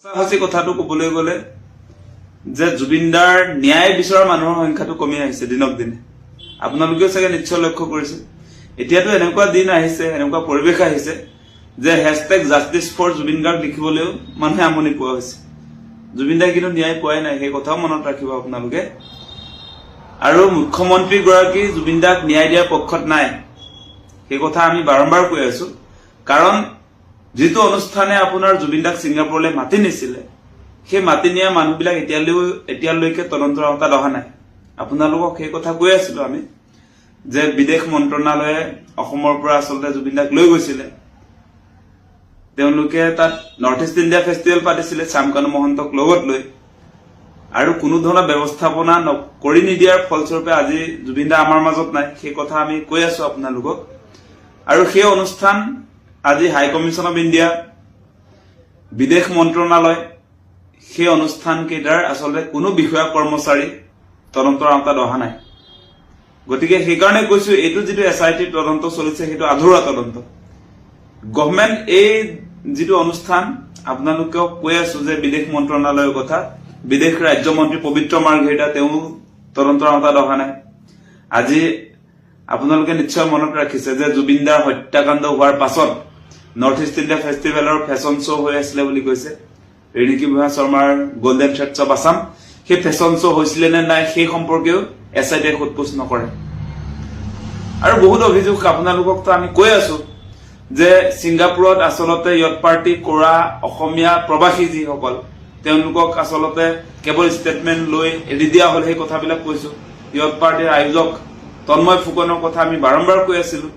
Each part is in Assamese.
সঁচা কথাটো ক'বলৈ গ'লে যে জুবিনদাৰ ন্যায় বিচৰা মানুহৰ সংখ্যাটো কমি আহিছে দিনক দিনে। আপোনালোকেও চাগে নিশ্চয় লক্ষ্য কৰিছে। এতিয়াতো এনেকুৱা দিন আহিছে, এনেকুৱা পৰিৱেশ আহিছে যে #JusticeForJubinGarg লিখিবলৈও মানুহে আমনি পোৱা হৈছে। জুবিনদাই কিন্তু ন্যায় পোৱাই নাই, সেই কথাও মনত ৰাখিব আপোনালোকে। আৰু মুখ্যমন্ত্ৰী গৰাকী জুবিনদাক ন্যায় দিয়াৰ পক্ষত নাই, সেই কথা আমি বাৰম্বাৰ কৈ আছো। কাৰণ যিটো অনুষ্ঠানে আপোনাৰ জুবিনদাক ছিংগাপুৰলৈ মাতি নিছিলে, সেই মাতি নিয়া মানুহবিলাক এতিয়ালৈকে তদন্তৰ আওতাত অহা নাই। আপোনালোকক সেই কথা কৈ আছিলো আমি যে বিদেশ মন্ত্ৰণালয়ে অসমৰ পৰা আচলতে জুবিনদাক লৈ গৈছিলে। তেওঁলোকে তাত নৰ্থ ইষ্ট ইণ্ডিয়া ফেষ্টিভেল পাতিছিলে শ্যামকানু মহন্তক লগত লৈ, আৰু কোনো ধৰণৰ ব্যৱস্থাপনা কৰি নিদিয়াৰ ফলস্বৰূপে আজি জুবিনদা আমাৰ মাজত নাই। সেই কথা আমি কৈ আছো আপোনালোকক। আৰু সেই অনুষ্ঠান আজি হাই কমিশ্যন অফ ইণ্ডিয়া, বিদেশ মন্ত্ৰণালয়, সেই অনুষ্ঠান কেইটাৰ আচলতে কোনো বিষয়া কৰ্মচাৰী তদন্তৰ আওতাত অহা নাই। গতিকে সেইকাৰণে কৈছো, এইটো যিটো SIT তদন্ত চলিছে সেইটো আধৰুৱা তদন্ত। গভৰ্ণমেণ্ট এই যিটো অনুষ্ঠান আপোনালোকক কৈ আছো যে বিদেশ মন্ত্ৰণালয়ৰ কথা, বিদেশ ৰাজ্যমন্ত্ৰী পবিত্ৰ মাৰ্ঘেৰিটা তেওঁ তদন্তৰ আওতাত অহা নাই। আজি আপোনালোকে নিশ্চয় মনত ৰাখিছে যে জুবিনদাৰ হত্যাকাণ্ড হোৱাৰ পাছত নৰ্থ ইষ্ট ইণ্ডিয়া ফেষ্টিভেলৰ ফেশ্বন শ্ব' হৈ আছিলে বুলি কৈছে ৰিণিকী ভূঞা শৰ্মাৰ গল্ডেন থ্ৰেডছ অফ আছাম। সেই ফেশ্বন শ্ব' হৈছিলে নে নাই সেই সম্পৰ্কেও SIT সোধপোছ নকৰে। আৰু বহুত অভিযোগ আপোনালোককতো আমি কৈ আছো যে ছিংগাপুৰত আচলতে য়ট পাৰ্টি কৰা অসমীয়া প্ৰবাসী যিসকল, তেওঁলোকক আচলতে কেৱল ষ্টেটমেণ্ট লৈ এৰি দিয়া হল। সেই কথাবিলাক কৈছো। য়ট পাৰ্টিৰ আয়োজক তন্ময় ফুকনৰ কথা আমি বাৰম্বাৰ কৈ আছিলো।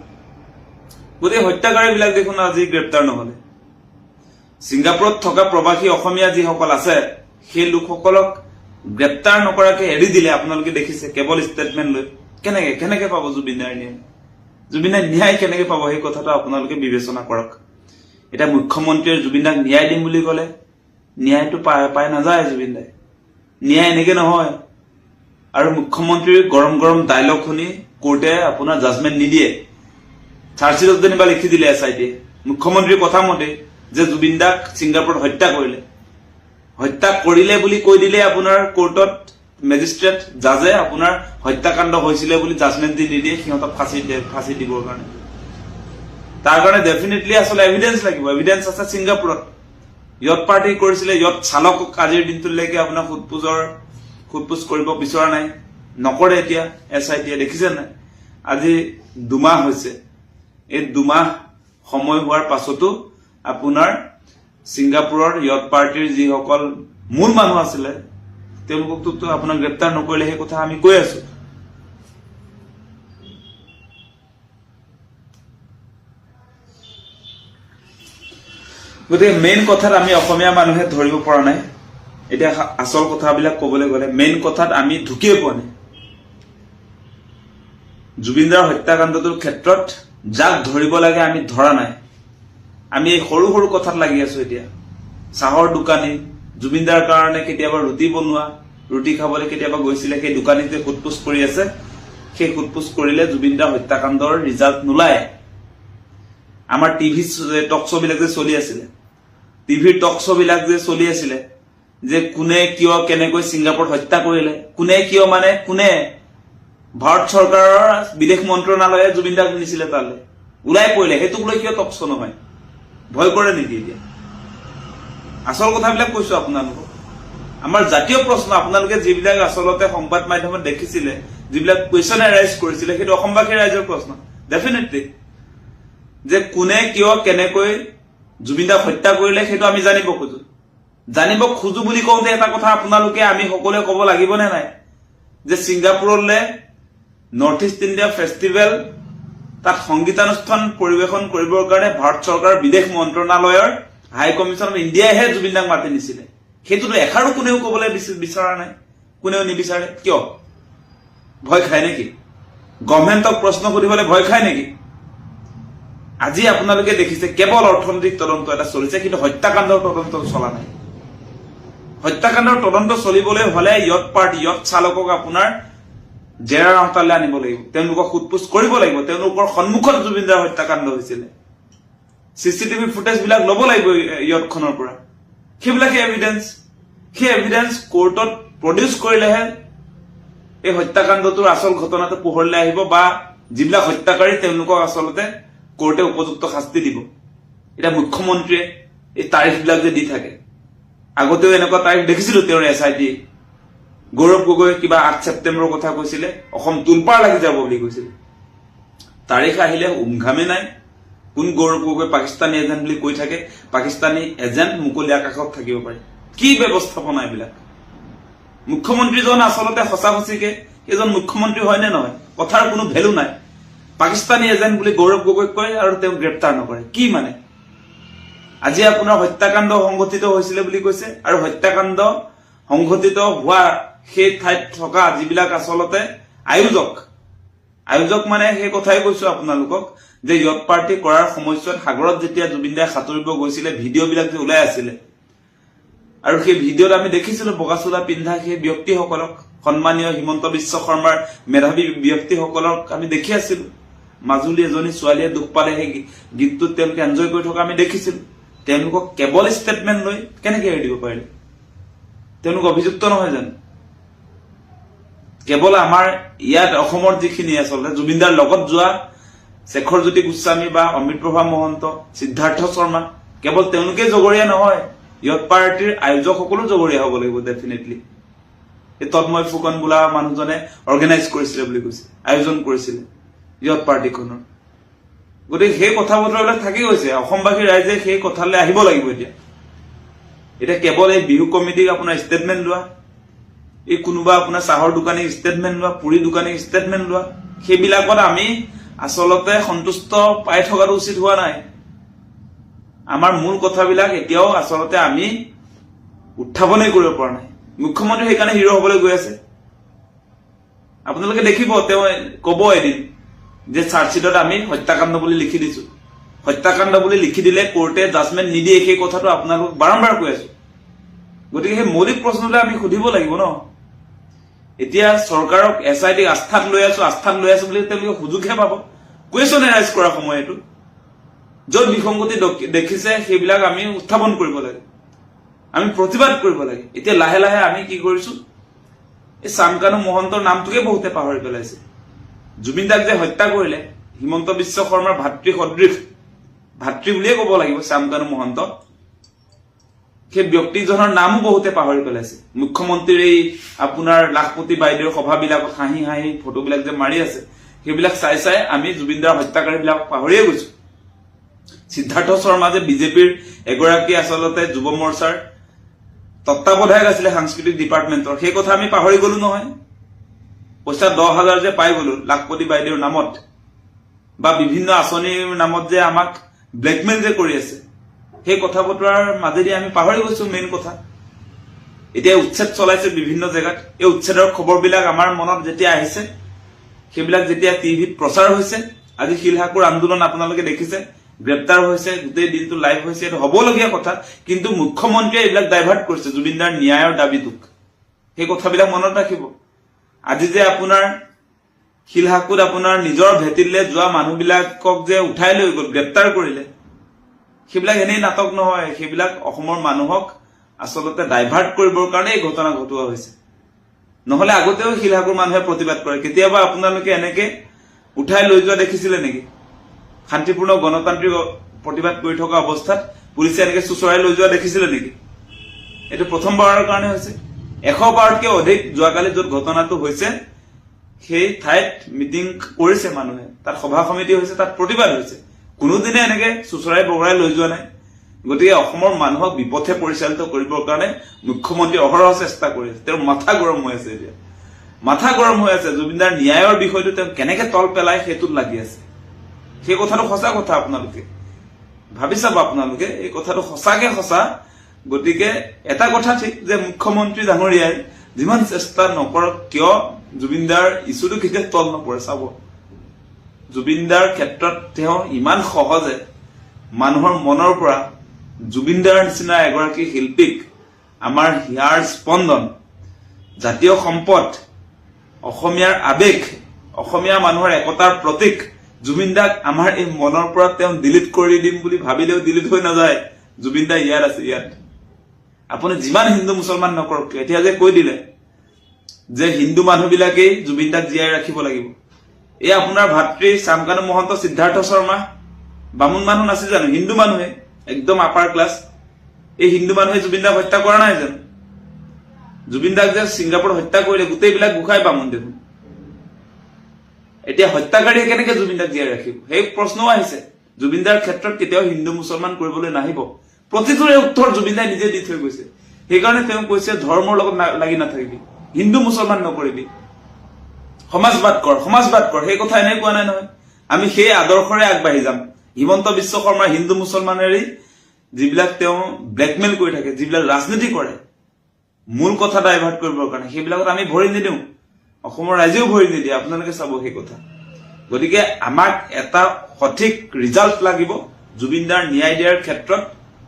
গোটেই হত্যাকাৰীবিলাক দেখোন আজি গ্ৰেপ্তাৰ নহলে। ছিংগাপুৰত থকা প্ৰবাসী অসমীয়া যিসকল আছে, সেই লোকসকলক গ্ৰেপ্তাৰ নকৰাকে এৰি দিলে। আপোনালোকে দেখিছে কেৱল ষ্টেটমেণ্ট লৈ। কেনেকে পাব জুবিনদাৰ ন্যায়? জুবিনদাৰ ন্যায় কেনেকে পাব সেই কথাটো আপোনালোকে বিবেচনা কৰক। এতিয়া মুখ্যমন্ত্ৰীয়ে জুবিনদাক ন্যায় দিম বুলি ক'লে ন্যায়টো পাই নাযায় জুবিনদাই। ন্যায় এনেকে নহয়। আৰু মুখ্যমন্ত্ৰীৰ গৰম গৰম ডায়লগ শুনি কোৰ্টে আপোনাৰ জাজমেণ্ট নিদিয়ে। চাৰ্জশ্বিটত যেনিবা লিখি দিলে SIT মুখ্যমন্ত্ৰীৰ কথা মতে যে জুবিনদাক ছিংগাপুৰত হত্যা কৰিলে। হত্যা কৰিলে বুলি কৈ দিলে আপোনাৰ কোৰ্টত মেজিষ্ট্ৰেট জাজে আপোনাৰ হত্যাকাণ্ড হৈছিলে বুলি জাজমেণ্ট দি নিদিয়ে সিহঁতক ফাঁচি দিবৰ কাৰণে। তাৰ কাৰণে ডেফিনেটলি আচলতে এভিডেন্স লাগিব। এভিডেন্স আছে ছিংগাপুৰত। য়ট পাৰ্টি কৰিছিলে, য়ট চালকক আজিৰ দিনটোলৈকে আপোনাৰ সোধপোছ কৰিব বিচৰা নাই, নকৰে এতিয়া SIT। দেখিছে নাই, আজি 2 মাহ হৈছে। এই 2 মাহ সময় হোৱাৰ পাছতো আপোনাৰ ছিংগাপুৰৰ য়ট পাৰ্টিৰ যিসকল মূল মানুহ আছিলে তেওঁলোককতো আপোনাৰ গ্ৰেপ্তাৰ নকৰিলে। সেই কথা আমি কৈ আছো। গতিকে মেইন কথাত আমি অসমীয়া মানুহে ধৰিব পৰা নাই। এতিয়া আচল কথাবিলাক কবলৈ গ'লে মেইন কথাত আমি ঢুকিয়ে পোৱা নাই। জুবিনদাৰ হত্যাকাণ্ডটোৰ ক্ষেত্ৰত যাক ধৰিব লাগে আমি ধৰা নাই। আমি এই সৰু সৰু কথাত লাগি আছো। এতিয়া চাহৰ দোকানী, জুবিনদাৰ কাৰণে কেতিয়াবা ৰুটি বনোৱা, ৰুটি খাবলৈ কেতিয়াবা গৈছিলে, সেই দোকানীটোৱে সোধপোছ কৰি আছে। সেই সোধপোছ কৰিলে জুবিনদাৰ হত্যাকাণ্ডৰ ৰিজাল্ট নোলায়। আমাৰ টিভি টক শ্ব' বিলাক যে চলি আছিলে, টিভিৰ টক শ্ব' বিলাক যে চলি আছিলে যে কোনে কিয় কেনেকৈ ছিংগাপুৰত হত্যা কৰিলে, কোনে কিয় মানে কোনে, ভাৰত চৰকাৰৰ বিদেশ মন্ত্ৰণালয়ে জুবিনদাক নিছিলে তালৈ, ওলাই পৰিলে। সেইটোক লৈ কিয় টক শ্ব' নহয়? ভয় কৰে নেকি এতিয়া? আচল কথাবিলাক কৈছো আপোনালোকক। আমাৰ জাতীয় প্ৰশ্ন আপোনালোকে যিবিলাক আচলতে সংবাদ মাধ্যমত দেখিছিলে, যিবিলাক কুৱেশ্যন ৰাইজ কৰিছিলে, সেইটো অসমবাসী ৰাইজৰ প্ৰশ্ন ডেফিনেটলি। যে কোনে কিয় কেনেকৈ জুবিনদাক হত্যা কৰিলে সেইটো আমি জানিব খোজো। জানিব খোজো বুলি কওঁতে এটা কথা আপোনালোকে আমি সকলোৱে ক'ব লাগিব নে নাই যে ছিংগাপুৰলৈ নৰ্থ ইষ্ট ইণ্ডিয়া ফেষ্টিভেল, তাত সংগীতানুষ্ঠান পৰিৱেশন কৰিবৰ কাৰণে ভাৰত চৰকাৰৰ বিদেশ মন্ত্ৰণালয়ৰ হাই কমিশ্যন অফ ইণ্ডিয়াইহে জুবিনদাক মাতি নিছিলে। সেইটোতো এষাৰো কোনেও ক'বলৈ বিচৰা নাই, কোনেও নিবিচাৰে। কিয়? ভয় খায় নেকি? গভৰ্ণমেণ্টক প্ৰশ্ন সুধিবলৈ ভয় খায় নেকি? আজি আপোনালোকে দেখিছে কেৱল অৰ্থনৈতিক তদন্ত এটা চলিছে, কিন্তু হত্যাকাণ্ডৰ তদন্ত চলা নাই। হত্যাকাণ্ডৰ তদন্ত চলিবলৈ হলে য়ট পাৰ্টি, য়ট চালকক আপোনাৰ জেৰাৰ আওতালৈ আনিব লাগিব, তেওঁলোকক সোধপোছ কৰিব লাগিব। তেওঁলোকৰ সন্মুখত জুবিনদাৰ হত্যাকাণ্ড হৈছিলে। CCTV ফুটেজ বিলাক ল'ব লাগিব য়টখনৰ পৰা। সেইবিলাকে এভিডেন্স সেই এভিডেন্স কোৰ্টত প্ৰডিউচ কৰিলেহে এই হত্যাকাণ্ডটোৰ আচল ঘটনাটো পোহৰলৈ আহিব বা যিবিলাক হত্যাকাৰী তেওঁলোকক আচলতে কোৰ্টে উপযুক্ত শাস্তি দিব এটা মুখ্যমন্ত্ৰীয়ে এই তাৰিখবিলাক যে দি থাকে আগতেও এনেকুৱা তাৰিখ দেখিছিলো তেওঁৰ এছআইটি গৌৰৱ গগৈ কিবা 8 ছেপ্টেম্বৰৰ কথা কৈছিলে অসম তুলপাৰ লাগি যাব বুলি কৈছিল তাৰিখ আহিলে উমঘামে নাই কোন গৌৰৱ গগৈ পাকিস্তানী এজেন্ট বুলি কৈ থাকে পাকিস্তানী এজেন্ট মুকলি আকাশত থাকিব পাৰে কি ব্যৱস্থাপনা এইবিলাক মুখ্যমন্ত্ৰীজন আচলতে সঁচাসঁচিকে এজন মুখ্যমন্ত্ৰী হয় নে নহয় কথাৰ কোনো ভ্যালু নাই পাকিস্তানী এজেন্ট বুলি গৌৰৱ গগৈ কয় আৰু তেওঁ গ্ৰেপ্তাৰ নকৰে কি মানে আজি আপোনাৰ হত্যাকাণ্ড সংঘটিত হৈছিল বুলি কৈছে আৰু হত্যাকাণ্ড সংঘটিত হোৱা সেই ঠাইত থকা যিবিলাক আচলতে আয়োজক মানে সেই কথাই কৈছো আপোনালোকক যে ইয়ত পাৰ্টি কৰাৰ সময়ছোৱাত সাগৰত যেতিয়া জুবিন দাই সাঁতুৰিব গৈছিলে ভিডিঅ'বিলাক যে ওলাই আছিল আৰু সেই ভিডিঅ'ত আমি দেখিছিলো বগাচোলা পিন্ধা সেই ব্যক্তিসকলক সন্মানীয় হিমন্ত বিশ্ব শৰ্মাৰ মেধাৱী ব্যক্তিসকলক আমি দেখি আছিলো মাজুলী এজনী ছোৱালীয়ে দুখ পালে সেই গীতটোত তেওঁলোকে এনজয় কৰি থকা আমি দেখিছিলো তেওঁলোকক কেৱল ষ্টেটমেন্ট লৈ কেনেকৈ এৰি দিব পাৰিলে তেওঁলোক অভিযুক্ত নহয় জানো কেৱল আমাৰ ইয়াত অসমৰ যিখিনি আচলতে জুবিনদাৰ লগত যোৱা শেখৰজ্যোতি গোস্বামী বা অমৃত প্ৰভা মহন্ত সিদ্ধাৰ্থ শৰ্মা কেৱল তেওঁলোকে জগৰীয়া নহয় ইয়ত পাৰ্টিৰ আয়োজকসকলো জগৰীয়া হ'ব লাগিব ডেফিনেটলি এই তন্ময় ফুকন বোলা মানুহজনে অৰ্গেনাইজ কৰিছিলে বুলি কৈছে আয়োজন কৰিছিলে ইয়ত পাৰ্টিখনৰ গতিকে সেই কথা বতৰাবিলাক থাকি গৈছে অসমবাসী ৰাইজে সেই কথালৈ আহিব লাগিব এতিয়া কেৱল এই বিহু কমিটিক আপোনাৰ ষ্টেটমেন্ট লোৱা এই কোনোবা আপোনাৰ চাহৰ দোকানী ষ্টেটমেন্ট লোৱা পুৰি দোকানী ষ্টেটমেন্ট লোৱা সেইবিলাকত আমি আচলতে সন্তুষ্ট পাই থকাটো উচিত হোৱা নাই আমাৰ মূল কথাবিলাক এতিয়াও আচলতে আমি উত্থাপনেই কৰিব পৰা নাই মুখ্যমন্ত্ৰী সেইকাৰণে হিৰো হ'বলৈ গৈ আছে আপোনালোকে দেখিব তেওঁ ক'ব এদিন যে চাৰ্জশ্বিটত আমি হত্যাকাণ্ড বুলি লিখি দিছো হত্যাকাণ্ড বুলি লিখি দিলে কোৰ্টে জাজমেন্ট নিদিয়ে সেই কথাটো আপোনালোক বাৰম্বাৰ কৈ আছো গতিকে সেই মৌলিক প্ৰশ্নটো আমি সুধিব লাগিব ন এতিয়া চৰকাৰক এছআইটি আস্থাত লৈ আছো বুলি তেওঁলোকে সুযোগহে পাব কুৱেশ্যন এৰাইজ কৰাৰ সময় এইটো য'ত বিসংগতি দেখিছে সেইবিলাক আমি উত্থাপন কৰিব লাগে আমি প্ৰতিবাদ কৰিব লাগে এতিয়া লাহে লাহে আমি কি কৰিছো এই চামকানু মহন্তৰ নামটোকে বহুতে পাহৰি পেলাইছে জুবিন দাক যে হত্যা কৰিলে হিমন্ত বিশ্ব শৰ্মাৰ ভাতৃ সদৃশ ভাতৃ বুলিয়ে ক'ব লাগিব চামকানু মহন্ত সেই ব্যক্তিজনৰ নামো বহুতে পাহৰি পেলাইছে মুখ্যমন্ত্ৰীৰ এই আপোনাৰ লাখপতি বাইদেউৰ সভাবিলাকত হাঁহি হাঁহি ফটোবিলাক যে মাৰি আছে সেইবিলাক চাই আমি জুবিন দাৰ হত্যাকাৰীবিলাক পাহৰিয়ে গৈছো সিদ্ধাৰ্থ শৰ্মা যে বিজেপিৰ এগৰাকী আচলতে যুৱ মৰ্চাৰ তত্ত্বাৱধায়ক আছিলে সাংস্কৃতিক ডিপাৰ্টমেণ্টৰ সেই কথা আমি পাহৰি গলো নহয় পইচা 10,000 যে পাই গলো লাখপতি বাইদেউৰ নামত বা বিভিন্ন আঁচনিৰ নামত যে আমাক ব্লেকমেইল যে কৰি আছে সেই কথা বতৰাৰ মাজেদি আমি পাহৰি গৈছো মেইন কথা এতিয়া উচ্ছেদ চলাইছে বিভিন্ন জেগাত এই উচ্ছেদৰ খবৰবিলাক আমাৰ মনত যেতিয়া আহিছে সেইবিলাক যেতিয়া টিভিত প্ৰচাৰ হৈছে আজি শিলহাকুৰ আন্দোলন আপোনালোকে দেখিছে গ্ৰেপ্তাৰ হৈছে গোটেই দিনটো লাইভ হৈছে এটা হ'বলগীয়া কথা কিন্তু মুখ্যমন্ত্ৰীয়ে এইবিলাক ডাইভাৰ্ট কৰিছে জুবিনদাৰ ন্যায়ৰ দাবীটোক সেই কথাবিলাক মনত ৰাখিব আজি যে আপোনাৰ শিলহাকুত আপোনাৰ নিজৰ ভেটিলে যোৱা মানুহবিলাকক যে উঠাই লৈ গ'ল গ্ৰেপ্তাৰ কৰিলে সেইবিলাক এনেই নাটক নহয় সেইবিলাক অসমৰ মানুহক আচলতে ডাইভাৰ্ট কৰিবৰ কাৰণে এই ঘটনা ঘটোৱা হৈছে নহলে আগতেও শিলহাকুৰ মানুহে প্ৰতিবাদ কৰে কেতিয়াবা আপোনালোকে এনেকে উঠাই লৈ যোৱা দেখিছিলে নেকি শান্তিপূৰ্ণ গণতান্ত্ৰিক প্ৰতিবাদ কৰি থকা অৱস্থাত পুলিচে এনেকে চুচৰাই লৈ যোৱা দেখিছিলে নেকি এইটো প্ৰথমবাৰৰ কাৰণে হৈছে 100বাৰতকৈ অধিক যোৱাকালি য'ত ঘটনাটো হৈছে সেই ঠাইত মিটিং কৰিছে মানুহে তাত সভা সমিতি হৈছে তাত প্ৰতিবাদ হৈছে কোনোদিনে এনেকে চুচৰাই বগৰাই লৈ যোৱা নাই গতিকে অসমৰ মানুহক বিপথে পৰিচালিত কৰিবৰ কাৰণে মুখ্যমন্ত্ৰী অহৰহ চেষ্টা কৰি আছে তেওঁৰ মাথা গৰম হৈ আছে এতিয়া মাথা গৰম হৈ আছে জুবিনদাৰ ন্যায়ৰ বিষয়টো তেওঁ কেনেকে তল পেলাই সেইটোত লাগি আছে সেই কথাটো সঁচা কথা আপোনালোকে ভাবি চাব আপোনালোকে এই কথাটো সঁচাকে সঁচা গতিকে এটা কথা ঠিক যে মুখ্যমন্ত্ৰী ডাঙৰীয়াই যিমান চেষ্টা নকৰক কিয় জুবিনদাৰ ইছুটো কেতিয়া তল নপৰে চাব জুবিনদাৰ ক্ষেত্ৰত তেওঁ ইমান সহজে মানুহৰ মনৰ পৰা জুবিনদাৰ নিচিনা এগৰাকী শিল্পীক আমাৰ হিয়াৰ স্পন্দন জাতীয় সম্পদ অসমীয়াৰ আবেগ অসমীয়া মানুহৰ একতাৰ প্ৰতীক জুবিনদাক আমাৰ এই মনৰ পৰা তেওঁ ডিলিট কৰি দিম বুলি ভাবিলেও ডিলিট হৈ নাযায় জুবিনদা ইয়াত আছে ইয়াত আপুনি যিমান হিন্দু মুছলমান নকৰক এতিয়া যে কৈ দিলে যে হিন্দু মানুহবিলাকেই জুবিন দাক জীয়াই ৰাখিব লাগিব এই আপোনাৰ ভাতৃ শ্যামকানু মহন্ত সিদ্ধাৰ্থ শৰ্মা বামুণ মানুহ নাছিল জানো হিন্দু মানুহে একদম আপাৰ ক্লাছ এই হিন্দু মানুহে জুবিন দাক হত্যা কৰা নাই জানো জুবিন দাক যে ছিংগাপুৰত হত্যা কৰিলে গোটেইবিলাক গুখাই বামুণ দেখোন এতিয়া হত্যাকাৰীয়ে কেনেকে জুবিন দাক জীয়াই ৰাখিব সেই প্ৰশ্নও আহিছে জুবিন দাৰ ক্ষেত্ৰত কেতিয়াও হিন্দু মুছলমান কৰিবলৈ নাহিব প্ৰতিটোৰে উত্তৰ জুবিন দাই নিজে দি থৈ গৈছে সেইকাৰণে তেওঁ কৈছে ধৰ্মৰ লগত লাগি নাথাকিবি হিন্দু মুছলমান নকৰিবি সমাজবাদ কৰ সেই কথা এনে কোৱা নাই নহয় আমি সেই আদৰ্শৰে আগবাঢ়ি যাম হিমন্ত বিশ্ব শৰ্মা হিন্দু মুছলমানেৰে যিবিলাক তেওঁ ব্লেকমেইল কৰি থাকে যিবিলাক ৰাজনীতি কৰে মূল কথা ডাইভাৰ্ট কৰিবৰ কাৰণে সেইবিলাকত আমি ভৰি নিদিওঁ অসমৰ ৰাইজেও ভৰি নিদিয়ে আপোনালোকে চাব সেই কথা গতিকে আমাক এটা সঠিক ৰিজাল্ট লাগিব জুবিন দাৰ ন্যায় দিয়াৰ ক্ষেত্ৰত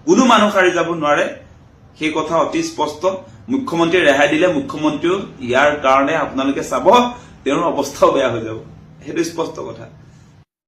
কোনো মানুহ সাৰি যাব নোৱাৰে সেই কথা অতি স্পষ্ট মুখ্যমন্ত্ৰী ৰেহাই দিলে মুখ্যমন্ত্ৰীও ইয়াৰ কাৰণে আপোনালোকে চাব তেওঁৰ অৱস্থাও বেয়া হৈ যাব সেইটো স্পষ্ট কথা